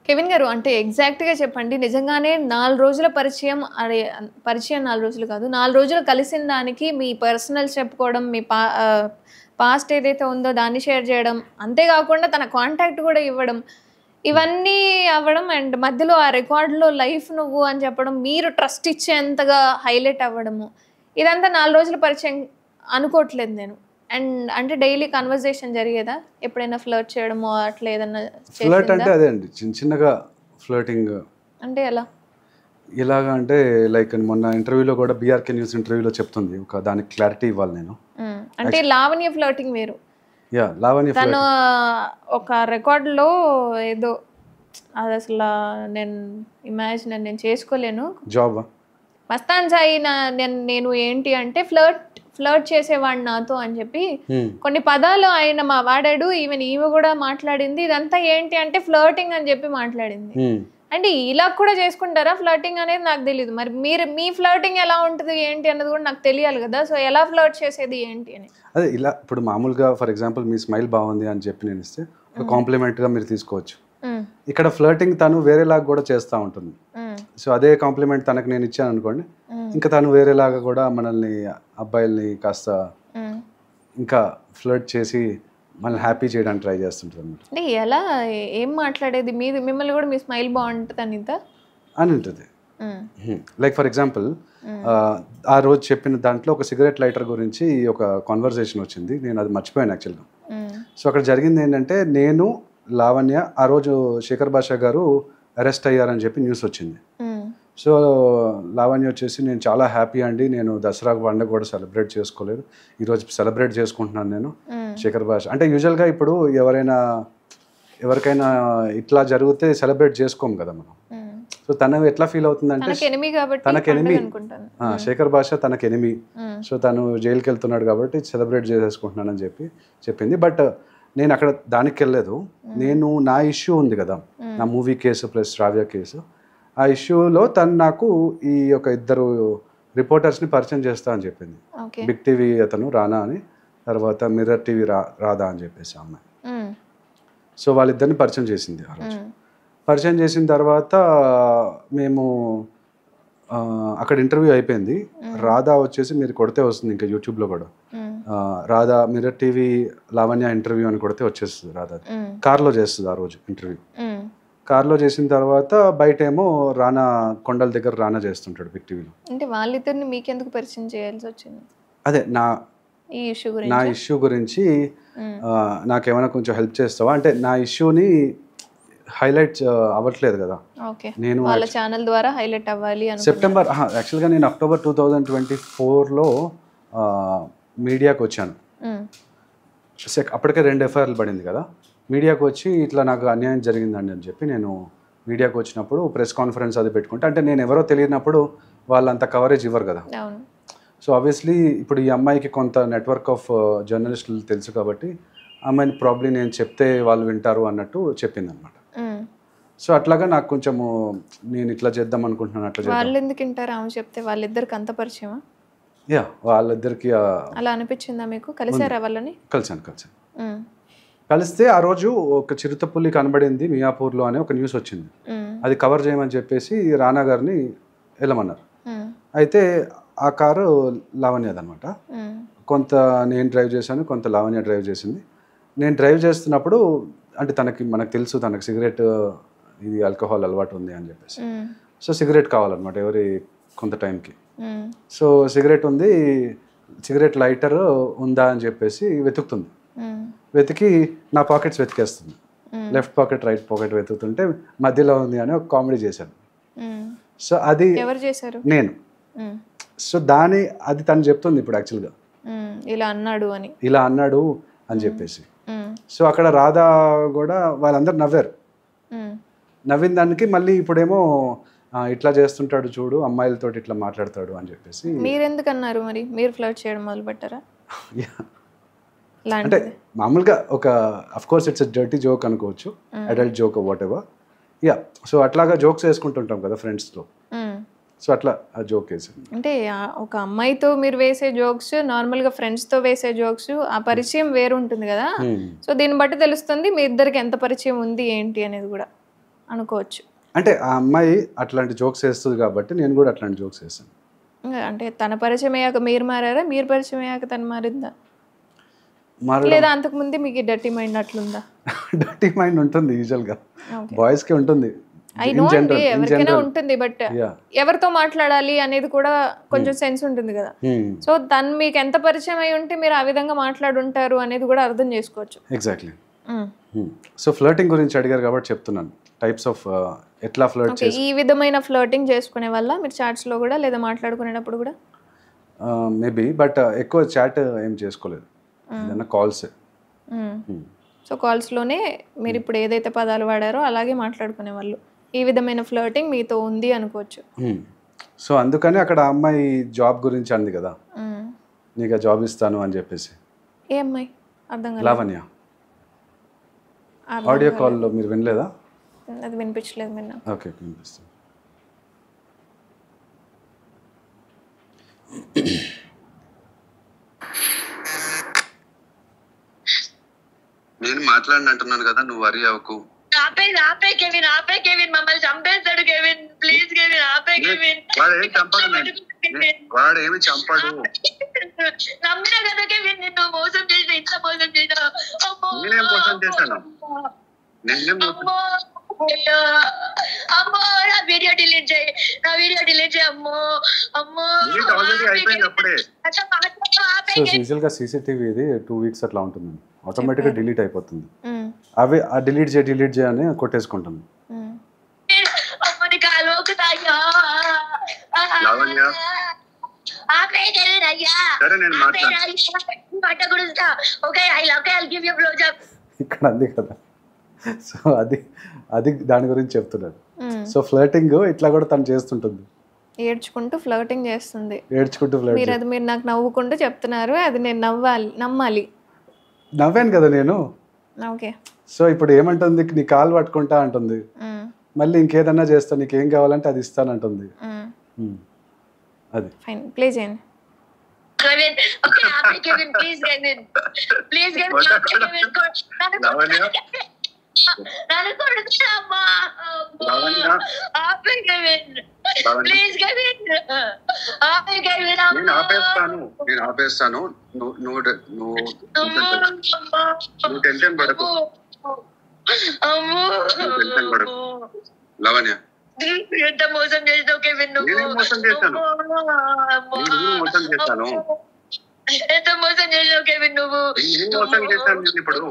Kevin గారు అంటే ఎగ్జాక్ట్‌గా చెప్పండి. నిజంగానే 4 రోజుల పరిచయం పరిచయం 4 రోజులు కాదు. 4 రోజులు కలిసిన దానికి మీ పర్సనల్స్ చెప్పుకోవడం, మీ పాస్ట్ ఏదైతే ఉందో దాన్ని షేర్ చేయడం, అంతే కాకుండా తన కాంటాక్ట్ కూడా ఇవ్వడం. ఇవన్నీ అవ్వడం అండ్ మధ్యలో ఆ రికార్డ్‌లో లైఫ్ నువ్వు అని చెప్పడం, మీరు ట్రస్ట్ ఇచ్చేంతగా హైలైట్ అవ్వడము. ఇదంతా 4 రోజుల పరిచయం అనుకోవట్లేదు నేను. అండ్ అంటే డైలీ కన్వర్జేషన్ జరిగేదా? ఎప్పుడైనా ఫ్లర్ట్ చేయడమో అట్లా ఏదన్నా ఫ్లర్ట్ చేసిందా? అంటే అదే అండి, చిన్నగా ఫ్లర్టింగ్. అంటే ఎలా? ఎలాగా అంటే లైక్ మొన్న ఇంటర్వ్యూలో కూడా బీఆర్కే న్యూస్ ఇంటర్వ్యూలో చెప్తుంది, ఒక దానికి క్లారిటీ ఇవ్వాలి నేను. అంటే లావణ్య ఫ్లర్టింగ్ వేరు. యా, లావణ్య తను ఫ్లర్టింగ్ ఒక రికార్డులో ఏదో అది అసలు నేను చేసుకోలేను. జాబ్. మస్తాన్ సాయి నేను ఏంటి అంటే ఫ్లర్ట్ చేసేవాడు నాతో అని చెప్పి కొన్ని పదాలు ఆయన వాడాడు. ఈమె కూడా మాట్లాడింది. ఇదంతా ఏంటి అంటే ఫ్లర్టింగ్ అని చెప్పి మాట్లాడింది. అంటే ఇలా కూడా చేసుకుంటారా ఫ్లర్టింగ్ అనేది? నాకు తెలియదు. మరి మీ ఫ్లర్టింగ్ ఎలా ఉంటుంది ఏంటి అన్నది కూడా నాకు తెలియాలి కదా. సో ఎలా ఫ్లర్ట్ చేసేది ఏంటి అని. అదే ఇలా ఇప్పుడు మామూలుగా ఫర్ ఎగ్జాంపుల్ మీ స్మైల్ బాగుంది అని చెప్పి నేను ఇస్తే ఒక కాంప్లిమెంట్గా మీరు తీసుకోవచ్చు. ఇక్కడ ఫ్లర్టింగ్ తను వేరేలాగా కూడా చేస్తూ ఉంటుంది. సో అదే కాంప్లిమెంట్ తనకు నేను ఇచ్చాను అనుకోండి, ఇంకా తను వేరేలాగా కూడా మనల్ని అబ్బాయిల్ని కాస్త ఇంకా ఫ్లర్ట్ చేసి మనల్ని హ్యాపీ చేయడానికి ట్రై చేస్తుంటుంది అనమాట. అంటే ఎలా ఏం మాట్లాడేది? మిమ్మల్ని కూడా మీ స్మైల్ బాగుంటుంది అని ఉంటుంది. లైక్ ఫర్ ఎగ్జాంపుల్ ఆ రోజు చెప్పిన దాంట్లో ఒక సిగరెట్ లైటర్ గురించి ఒక కాన్వర్సేషన్ వచ్చింది. నేను అది మర్చిపోయాను యాక్చువల్గా. సో అక్కడ జరిగింది ఏంటంటే, నేను లావణ్య ఆ రోజు శేఖర్ భాషా గారు అరెస్ట్ అయ్యారని చెప్పి న్యూస్ వచ్చింది. సో లావణ్య వచ్చేసి, నేను చాలా హ్యాపీ అండి, నేను దసరా పండుగ కూడా సెలబ్రేట్ చేసుకోలేదు, ఈరోజు సెలబ్రేట్ చేసుకుంటున్నాను నేను. శేఖర్ భాష అంటే యూజువల్గా ఇప్పుడు ఎవరికైనా ఇట్లా జరిగితే సెలబ్రేట్ చేసుకోము కదా మనం. సో తను ఎట్లా ఫీల్ అవుతుందంటే, తనకు ఎనిమి శేఖర్ భాష తనకు ఎనిమి. సో తను జైలుకి వెళ్తున్నాడు కాబట్టి సెలబ్రేట్ చేసేసుకుంటున్నానని చెప్పింది. బట్ నేను అక్కడ దానికి వెళ్ళలేదు. నేను నా ఇష్యూ ఉంది కదా, నా మూవీ కేసు ప్లస్ శ్రావ్య కేసు, ఆ ఇష్యూలో తను నాకు ఈ ఒక ఇద్దరు రిపోర్టర్స్ని పరిచయం చేస్తా అని చెప్పింది. బిగ్ టీవీ అతను రానా అని, తర్వాత మిర్రర్ టీవీ రాధా అని చెప్పేసి అమ్మాయి. సో వాళ్ళిద్దరిని పరిచయం చేసింది ఆ రోజు. పరిచయం చేసిన తర్వాత మేము అక్కడ ఇంటర్వ్యూ అయిపోయింది. రాధా వచ్చేసి మీరు కొడితే వస్తుంది ఇంకా యూట్యూబ్లో కూడా, Radha mirror TV Lavanya interview అని కొడితే వచ్చేస్తుంది. రాధా కార్లో చేస్తుంది ఆ రోజు ఇంటర్వ్యూ. కార్లో చేసిన తర్వాత బయట ఏమో రానా కొండల దగ్గర రానా చేస్తుంటాడు బిగ్ టీవీలో. అంటే వాళ్ళిద్దరిని మీకెందుకు పరిచయం చేయాల్సి వచ్చింది? అదే నా ఇష్యూ గురించి నాకేమైనా కొంచెం హెల్ప్ చేస్తావా అంటే, నా ఇష్యూని హైలైట్ అవ్వట్లేదు కదా, నేను వాళ్ళ ఛానల్ ద్వారా హైలైట్ అవ్వాలి. సెప్టెంబర్ యాక్చువల్గా నేను అక్టోబర్ 2024లో మీడియాకి వచ్చాను. అప్పటికే 2 ఎఫ్ఐఆర్లు పడింది కదా. మీడియాకి వచ్చి ఇట్లా నాకు అన్యాయం జరిగిందండి అని చెప్పి నేను మీడియాకి వచ్చినప్పుడు ప్రెస్ కాన్ఫరెన్స్ అది పెట్టుకుంటే, అంటే నేను ఎవరో తెలియనప్పుడు వాళ్ళంత కవరేజ్ ఇవ్వరు కదా. సో ఆబ్వియస్లీ ఇప్పుడు ఈ అమ్మాయికి కొంత నెట్వర్క్ ఆఫ్ జర్నలిస్టులు తెలుసు కాబట్టి అమ్మాయిని ప్రాబ్లీ నేను చెప్తే వాళ్ళు వింటారు అన్నట్టు చెప్పింది అనమాట. సో అట్లాగా నాకు కొంచెము నేను ఇట్లా చేద్దాం అనుకుంటున్నాను. అట్లా వాళ్ళు ఎందుకు వింటారు ఆమె చెప్తే? వాళ్ళిద్దరికి అంత పరిచయమా? యా, వాళ్ళిద్దరికి అలా అనిపించిందా మీకు? కలిసారా వాళ్ళని? కలిసాను. కలిస్తే ఆ రోజు ఒక చిరుతపుల్లి కనబడింది మియాపూర్లో అనే ఒక న్యూస్ వచ్చింది. అది కవర్ చేయమని చెప్పేసి రానా గారిని వెళ్ళమన్నారు. అయితే ఆ కారు లావణ్యది అనమాట. కొంత నేను డ్రైవ్ చేశాను, కొంత లావణ్య డ్రైవ్ చేసింది. నేను డ్రైవ్ చేస్తున్నప్పుడు అంటే మనకు తెలుసు తనకు సిగరెట్ ఇది ఆల్కహాల్ అలవాటు ఉంది అని చెప్పేసి. సో సిగరెట్ కావాలన్నమాట ఎవరి కొంత టైంకి. సో సిగరెట్ ఉంది, సిగరెట్ లైటర్ ఉందా అని చెప్పేసి వెతుకుతుంది. వెతికి నా పాకెట్స్ వెతికేస్తుంది. లెఫ్ట్ పాకెట్ రైట్ పాకెట్ వెతుకుతుంటే మధ్యలో ఉంది అని ఒక కామెడీ చేశాను. సో అది ఎవరు చేశారు? నేను. సో అది తను చెప్తుంది ఇప్పుడు యాక్చువల్గా, ఇలా అన్నాడు అని చెప్పేసి. సో అక్కడ రాధా కూడా వాళ్ళందరూ నవ్వారు. నవ్విన దానికి మళ్ళీ ఇప్పుడేమో ఇట్లా చేస్తుంటాడు చూడు, అమ్మాయిలతో ఇట్లా మాట్లాడతాడు అని చెప్పేసి. మీరెందుకు అన్నారు మరి? మీరు ఫ్లర్ట్ చేయడం మొదలు పెట్టారా? అంటే మామూలుగా ఒక of course it's dirty joke అనుకోవచ్చు, adult joke whatever. Yeah, so అట్లాగా జోక్స్ వేసుకుంటుంటాం కదా ఫ్రెండ్స్తో. సో అట్లా ఆ జోక్ వేసాను. అంటే ఒక అమ్మాయితో మీరు వేసే జోక్స్, నార్మల్గా ఫ్రెండ్స్తో వేసే జోక్స్, ఆ పరిచయం వేరు ఉంటుంది కదా. సో దీన్ని బట్టి తెలుస్తుంది మీ ఇద్దరికి ఎంత పరిచయం ఉంది ఏంటి అనేది కూడా. అనుకోవచ్చు. అంటే ఆ అమ్మాయి అట్లాంటి జోక్స్ వేస్తుంది కాబట్టి నేను కూడా అట్లాంటి జోక్స్ వేస్తాను. అంటే తన పరిచయం అయ్యాక మీరు మారారా, మీరు పరిచయం అయ్యాక తను మారిందా, మారడం లేదా అంతకుముందే మీకు డర్టీ మైండ్ అట్లుందా? డర్టీ మైండ్ ఉంటుంది యూజువల్గా, బాయ్స్కి ఉంటుంది, ఐ నో అండి, ఎవరికైనా ఉంటుంది. బట్ ఎవరితో మాట్లాడాలి అనేది కూడా కొంచెం సెన్స్ ఉంటుంది కదా. సో తను మీకు ఎంత పరిచయం అయి ఉంటే మీరు ఆ విధంగా మాట్లాడుంటారు అనేది కూడా అర్థం చేసుకోవచ్చు. ఎగ్జాక్ట్లీ. సో ఫ్లర్టింగ్ గురించి అడిగారు కాబట్టి చెప్తున్నాను, టైప్స్ ఆఫ్ ఎట్లా ఫ్లర్ట్ చేసి. ఈ విధమైన ఫ్లర్టింగ్ చేసుకునే వల్ల మీరు చాట్స్లో కూడా లేదా మాట్లాడుకునేటప్పుడు కూడా మేబీ, బట్ ఎక్కువ చాట్ ఏం చేసుకోలేదు, ఏదైనా కాల్స్. సో కాల్స్లోనే మీరు ఇప్పుడు ఏదైతే పదాలు వాడారో అలాగే మాట్లాడుకునే వాళ్ళు. ఈ విధమైన ఫ్లర్టింగ్ మీతో ఉంది అనుకోవచ్చు. సో అందుకని అక్కడ అమ్మాయి జాబ్ గురించి అంది కదా, నీకు జాబ్ ఇస్తాను అని చెప్పేసి. ఏ అమ్మాయి? అర్థం కాలేదు. లావణ్య. ఆడియో కాల్లో మీరు వినలేదా? అది వినిపించలేదు విన్నా. ఓకే, వినిపిస్తుంది. నేను మాట్లాడినంటున్నాను కదా, నువ్వు వరి అవ్వకు. ఆపే కెవిన్, ఆపే కెవిన్, మమ్మల్ని చంపేస్తాడు కెవిన్, ప్లీజ్ కెవిన్, ఆపే కెవిన్. వాడు ఏమి చంపాడు. నమ్మినా కదా కెవిన్, నిన్ను మోసం చేసిన, ఇంత మోసం చేసిన. నేనేం మోసం చేశాను? అమ్మో నా వీడియో డిలీట్ చేయి, నా వీడియో డిలీట్ చేయి. అమ్మో అమ్మో యూజువల్గా సీసీటీవీ ఇది 2 weeks అట్లా ఉంటుంది, ఆటోమేటిక్గా డిలీట్ అయిపోతుంది. అవి ఆ డిలీట్ చేయి అని కొట్టేసుకుంటుంది. ఇక్కడ అంది కదా, సో అది దాని గురించి చెప్తున్నాడు. సో ఫ్లర్టింగ్ ఇట్లా కూడా తను చేస్తుంటుంది, ఏడ్చుకుంటూ ఫ్లర్టింగ్ చేస్తుంది. మీరు అది మీరు నాకు నవ్వుకుంటూ చెప్తున్నారు, అది నేను నమ్మాలి. నవ్వాను కదా నేను. ఓకే. సో ఇప్పుడు ఏమంటుంది, నీ కాలు పట్టుకుంటా అంటుంది, మళ్ళీ ఇంకేదన్నా చేస్తా, నీకేం కావాలంటే అది ఇస్తానంటుంది. అది ఫైన్, ప్లే చేయండి. నేను ఆపేస్తాను, నువ్వు టెన్షన్ పడకు. లవణ్య, ఎంత మోసం చేసావు కెవిన్, మోసం చేశాను, ఎంత మోసం చేసావు కెవిన్ నువ్వు. మోసం చేశాను. ఇప్పుడు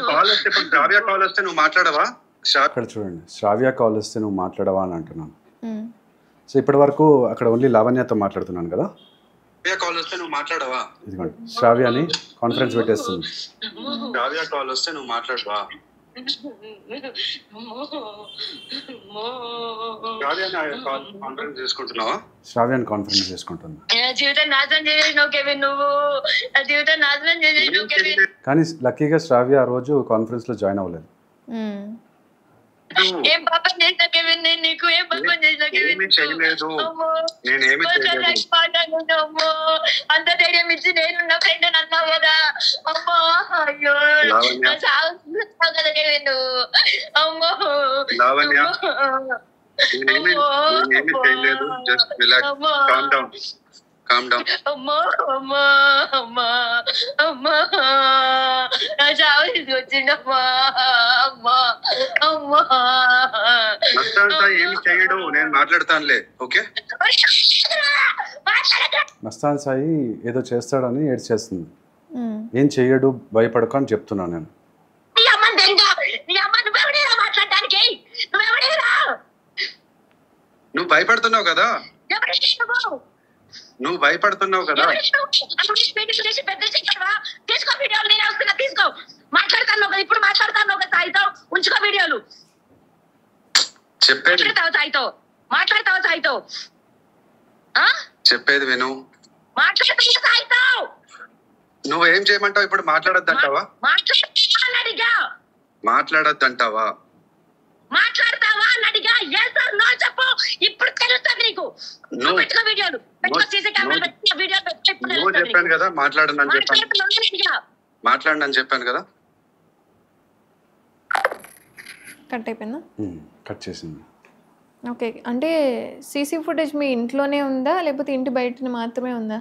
కాల్ వస్తే, శ్రావ్య కాల్ వస్తే నువ్వు మాట్లాడవా? అక్కడ చూడండి, శ్రావ్య కాల్ వస్తే నువ్వు మాట్లాడవా అని అంటున్నాను. సో ఇప్పటి వరకు అక్కడ ఓన్లీ లావణ్యతో మాట్లాడుతున్నాను కదా. కాల్ వస్తే నువ్వు మాట్లాడవా? ఇదిగోండి, శ్రావ్య అని కాన్ఫరెన్స్ పెట్టేస్తుంది. శ్రావ్య కాల్ వస్తే నువ్వు మాట్లాడవా? శ్రావ్యాన్ని కాన్ఫరెన్స్ చేసుకుంటున్నా. కానీ లక్కీగా శ్రావ్య ఆ రోజు కాన్ఫరెన్స్ లో జాయిన్ అవ్వలేదు. ఏం పాపం చేసినా కెవిన్, నేను నీకు ఏం పాపం చేసినా కెవిన్? అమ్మో, అంత ధైర్యం ఇచ్చి నేను నా ఫ్రెండ్ అన్నావు కదా. అమ్మో, అయ్యో కదా కెవిన్. అమ్మో అమ్మో అమ్మా అమ్మా అమ్మా నా చావు తీసుకొచ్చిండమ్మా. అమ్మా అమ్మా ఏమి చేయడు, నేను మాట్లాడతానులే. ఓకే, మస్తాన్ సాయి ఏదో చేస్తాడని ఏడ్చేస్తుంది. ఏం చెయ్యడు, భయపడకు అని చెప్తున్నాను నేను. నువ్వు భయపడుతున్నావు కదా, నువ్వు భయపడుతున్నావు కదా. తీసుకో వీడియోలు, నేను వస్తున్నా, తీసుకో. మాట్లాడతాను కదా, ఇప్పుడు మాట్లాడతాను కదా సాయితో. ఉంచుకో వీడియోలు. మాట్లాడతావు సాయితో, మాట్లాడతావు సాయితో. చెప్పేది విను. మాట్లాడతావు సాయితో. నువ్వేం చేయమంటావు ఇప్పుడు? మాట్లాడొద్దంటావా? మాట్లాడొద్దంటావా? మాట్లాడతావా అని అడిగా. చెప్పు, ఇప్పుడు తెలుస్తుంది నీకు. వీడియోలు చెప్పాను కదా, మాట్లాడనని చెప్పాను. మాట్లాడనని చెప్పాను కదా. కట్ అయిపోయిందా? కట్ చేసింది. ఓకే. అంటే సీసీ ఫుటేజ్ మీ ఇంట్లోనే ఉందా లేకపోతే ఇంటి బయట మాత్రమే ఉందా?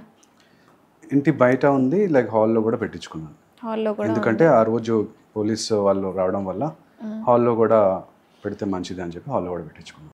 ఇంటి బయట ఉంది, లైక్ హాల్లో కూడా పెట్టించుకున్నాను. హాల్లో కూడా ఎందుకంటే ఆ రోజు పోలీస్ వాళ్ళు రావడం వల్ల హాల్లో కూడా పెడితే మంచిది అని చెప్పి హాల్లో కూడా పెట్టించుకున్నాను.